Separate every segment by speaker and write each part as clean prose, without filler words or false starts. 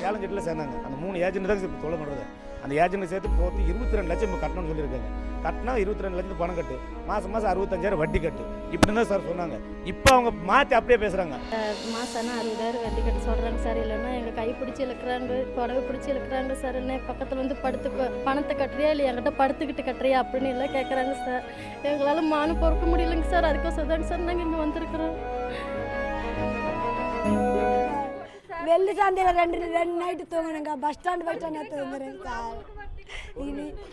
Speaker 1: சேலஞ்சில் சேர்ந்தாங்க. அந்த 3 ஏஜென்ட் தான் இப்போ தொலை பண்ணுறது. அந்த ஏஜென்ட் சேர்த்து போட்டு 22 லட்சம் இப்போ கட்டணும்னு சொல்லியிருக்காங்க. கட்டினா 22 லட்சத்து பணம் கட்டு, மாதம் 65,000 வட்டி கட்டு, இப்படி தான் சார் சொன்னாங்க. இப்போ அவங்க மாற்றி அப்படியே பேசுகிறாங்க.
Speaker 2: மாதம் 60,000 வட்டி கட்ட சொல்கிறாங்க சார். இல்லைன்னா எங்கள் கை பிடிச்சி இழுக்கிறாங்க, புடவை பிடிச்சி இழுக்கிறாங்க சார். என்ன பக்கத்தில் வந்து பணத்தை கட்டுறியா இல்லை என்கிட்ட படுத்துக்கிட்டு கட்டுறியா அப்படின்னு எல்லாம் கேட்குறாங்க சார். எங்களால் மானம் பொறுக்க முடியலைங்க சார். அதுக்கோசம் தாங்க சார் நாங்கள் இங்கே வந்திருக்கிறோம்.
Speaker 3: வெள்ளி சாந்தையில் ரெண்டு நைட்டு தூங்கினுங்க. பஸ் ஸ்டாண்டு நேற்று வந்துடுறேங்க சார்.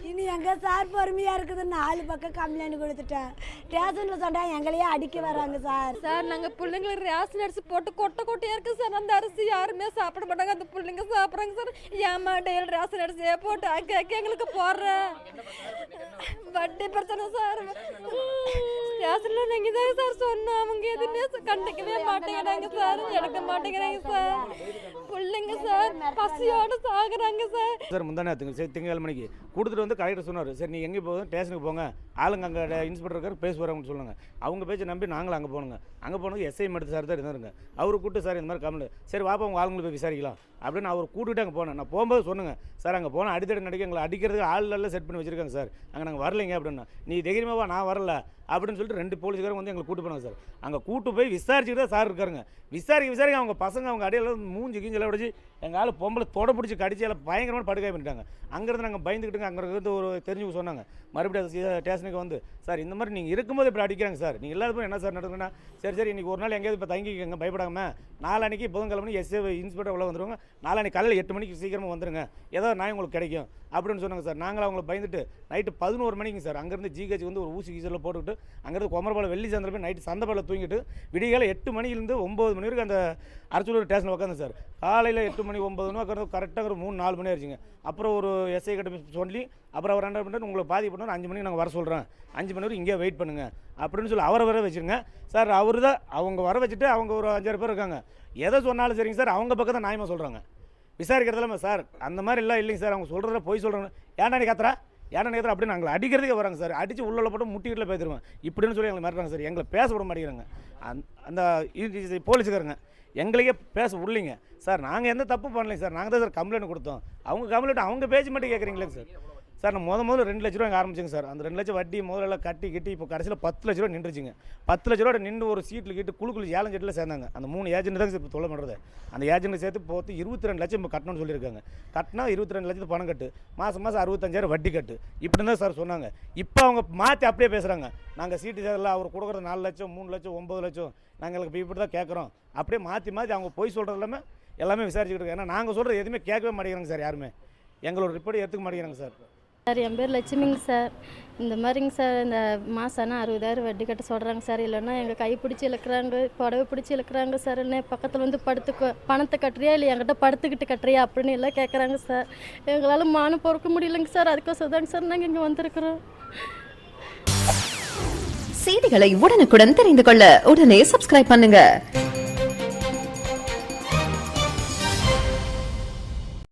Speaker 3: இனி எங்கே சார் பொறுமையாக இருக்குது. 4 பக்கம் கம்ப்ளைண்ட் கொடுத்துட்டேன். ரேஷனில் சொன்னால் எங்களையே அடிக்க வராங்க சார்.
Speaker 4: நாங்கள் பிள்ளைங்களுக்கு ரேஷன் அரிசி போட்டு கொட்டையாக இருக்குது சார். அந்த அரிசி யாருமே சாப்பிட மாட்டாங்க. அந்த பிள்ளைங்க சாப்பிட்றாங்க சார். ஏமா டெய்லி ரேஷன் அரிசியே போட்டு அங்கே எங்களுக்கு போடுறேன். வட்டி பிரச்சனை சார். ரேஷனில் நீங்கள் தான் சார் சொன்னோம். அவங்க எதுவுமே கண்டுக்கவே மாட்டேங்கிறாங்க சார். எடுக்க மாட்டேங்கிறாங்க சார். பிள்ளைங்க சார் பசியோடு சாகுறாங்க சார்.
Speaker 1: சார் முந்தானே திங்கக்கிழமை மணிக்கு கொடுத்துட்டு வந்து கலெக்டர் சொன்னார், சரி நீ எங்கே போகுது ஸ்டேஷனுக்கு போங்க, ஆளுங்க அங்கே இன்ஸ்பெக்டர் இருக்கார் பேசுவார்னு சொன்னாங்க. அவங்க பேச்சை நம்பி நாங்களும் அங்கே போனோங்க. அங்கே போனது எஸ்ஐ மட்டும் சார் தான் இருந்தாருங்க. அவர் கூப்பிட்டு சார் இந்த மாதிரி கம்ப்ளைண்ட், சரி வாப்பா உங்கள் ஆளுங்களை போய் விசாரிக்கலாம் அப்படின்னு அவர் கூட்டிகிட்டு அங்கே போனேன். நான் போகும்போது சொன்னேங்க, சார் அங்கே போனால் அடித்தடி நடிக்க எங்களை அடிக்கிறதுக்கு ஆள் செட் பண்ணி வச்சுருக்காங்க சார். அங்கே நாங்கள் வரலைங்க அப்படின்னா, நீ தைரியமாவா நான் வரல அப்படின்னு சொல்லிட்டு 2 போலீஸ்காரங்க வந்து எங்களை கூட்டு போனாங்க சார். அங்கே கூட்டு போய் விசாரிச்சுட்டு தான் சார் இருக்காருங்க. விசாரிக்க அவங்க பசங்க அவங்க அடியில் மூஞ்சி கீஞ்செல்லாம் உடச்சி எங்கள் ஆள் பொம்பளை தொட பிடிச்சி கடிச்சு எல்லாம் பயங்கரமான படுக்காய் பண்ணிட்டாங்க. அங்கேருந்து நாங்கள் பயந்துக்கிட்டுங்க. அங்கே இருந்து ஒரு தெரிஞ்சு சொன்னாங்க. மறுபடியும் ஸ்டேஷனுக்கு வந்து, சார் இந்த மாதிரி நீங்கள் இருக்கும்போது இப்படி அடிக்கிறாங்க சார், நீங்கள் இல்லாத போய் என்ன சார் நடக்குதுன்னா, சரி இன்றைக்கி ஒரு நாள் எங்கேயாவது இப்போ தங்கிக்கங்க பயப்படாமல், நாளான்னைக்கு புதன்கிழமை எஸ்ஏ இன்ஸ்பெக்டர் உள்ள வந்துடுவாங்க, நாளான்னைக்கு காலையில் 8 மணிக்கு சீக்கிரமாக வந்துடுங்க, ஏதாவது நான் உங்களுக்கு கிடைக்கும் அப்படின்னு சொன்னாங்க சார். நாங்களும் அவங்களை பயந்துட்டு நைட்டு 11 மணிக்கு சார் அங்கேருந்து ஜிஹெச் வந்து ஒரு ஊசி கீசரில் போட்டுக்கிட்டு அங்கேருந்து குமரபாளையம் வெள்ளி சாயந்தரம் போய் நைட்டு சந்தைப்பாளையம் தூங்கிட்டு விடிகால 8 மணிலேருந்து 9 மணி வரைக்கும் அந்த அரசூர் ஸ்டேஷனில் உட்காந்து சார். காலையில் 8 மணி 9 மணி உட்காந்து கரெக்டாக ஒரு 3-4 மணி ஆயிடுச்சுங்க. அப்புறம் ஒரு எஸ்ஐ கிட்ட சொல்லி அப்புறம் அவர் 2 மணி உங்களை பாதி பண்ணணும், 5 மணிக்கு நாங்கள் வர சொல்கிறேன், 5 மணி வரைக்கும் இங்கே வெயிட் பண்ணுங்க அப்படின்னு சொல்லி அவரை வர வச்சுருங்க சார். அவர் தான் அவங்க வர வச்சுட்டு அவங்க ஒரு 5-6 பேர் இருக்காங்க. எதை சொன்னாலும் சரிங்க சார், அவங்க பக்கம் தான் நியாயமாக சொல்கிறாங்க. விசாரிக்கிறதுல சார் அந்த மாதிரி இல்லைங்க சார், அவங்க சொல்கிறத போய் சொல்கிறாங்க. ஏன்டா நீ கத்துறா அப்படின்னு நாங்கள் அடிக்கிறதுக்கே வராங்க சார். அடித்து உள்ள போட்டு முட்டி வீட்டில் பேசிடுவேன் இப்படின்னு சொல்லி எங்களை மிரட்டுறாங்க சார். எங்களை பேச விட மாட்டேங்கிறாங்க அந்த போலீஸுக்காரங்க. எங்களுக்கே பேச விடலிங்க சார். நாங்கள் எந்த தப்பு பண்ணலைங்க சார். நாங்கள் தான் சார் கம்ப்ளைண்ட் கொடுத்தோம். அவங்க கம்ப்ளைண்ட் அவங்க பேச்சு மட்டும் கேட்குறீங்களே சார். சார் நான் முதல்ல 2 லட்ச ரூபா எங்கள் ஆரம்பிச்சுங்க சார். அந்த 2 லட்சம் வட்டி முதல்ல கட்டி இப்போ கடைசியில் 10 லட்ச ரூபா நின்றுச்சுங்க. 10 லட்ச ரூபா நின்று ஒரு சீட்டில் கிட்டு குழு ஏலஞ்செட்டில் சேர்ந்தாங்க. அந்த 3 ஏஜென்ட் தான் இப்போ தொலை பண்ணுறது. அந்த ஏஜென்ட் சேர்த்து போட்டு 22 லட்சம் இப்போ கட்டணும்னு சொல்லியிருக்காங்க. கட்டினா 22 லட்சத்து பணம் கட்டு, மாதம் 65,000 வட்டி கட்டு, இப்படி தான் சார் சொன்னாங்க. இப்போ அவங்க மாற்றி அப்படியே பேசுகிறாங்க. நாங்கள் சீட்டு சேரல, அவர் கொடுக்குறது 4 லட்சம் 3 லட்சம் 9 லட்சம் நாங்கள் இப்படி தான் கேட்குறோம். அப்படியே மாற்றி அவங்க போய் சொல்கிறது எல்லாமே விசாரிச்சுக்கிட்டு இருக்காங்க. ஏன்னா நாங்கள் சொல்கிறது எதுவுமே கேட்கவே மாட்டேங்கிறாங்க சார். யாருமே எங்களோட ரிப்போர்ட் எடுத்துக்க மாட்டேங்கிறாங்க சார்.
Speaker 2: சார் என் பேர் லட்சுமிங்க சார். இந்த மாதிரிங்க சார், இந்த மாதம் 60,000 வட்டி கட்ட சொல்கிறாங்க சார். இல்லைன்னா எங்கள் கை பிடிச்சி இழுக்கிறாங்க, புடவை பிடிச்சி இழுக்கிறாங்க சார். என்ன பக்கத்தில் வந்து பணத்தை கட்டுறியா இல்லை என்கிட்ட படுத்துக்கிட்டு கட்டுறியா அப்படின்னு எல்லாம் கேட்குறாங்க சார். எங்களால் மானம் பொறுக்க முடியலைங்க சார். அதுக்கோசம் தாங்க சார் நாங்கள் இங்கே வந்திருக்கிறோம்.
Speaker 5: செய்திகளை உடனுக்குடன் தெரிந்து கொள்ள உடனே சப்ஸ்கிரைப் பண்ணுங்க.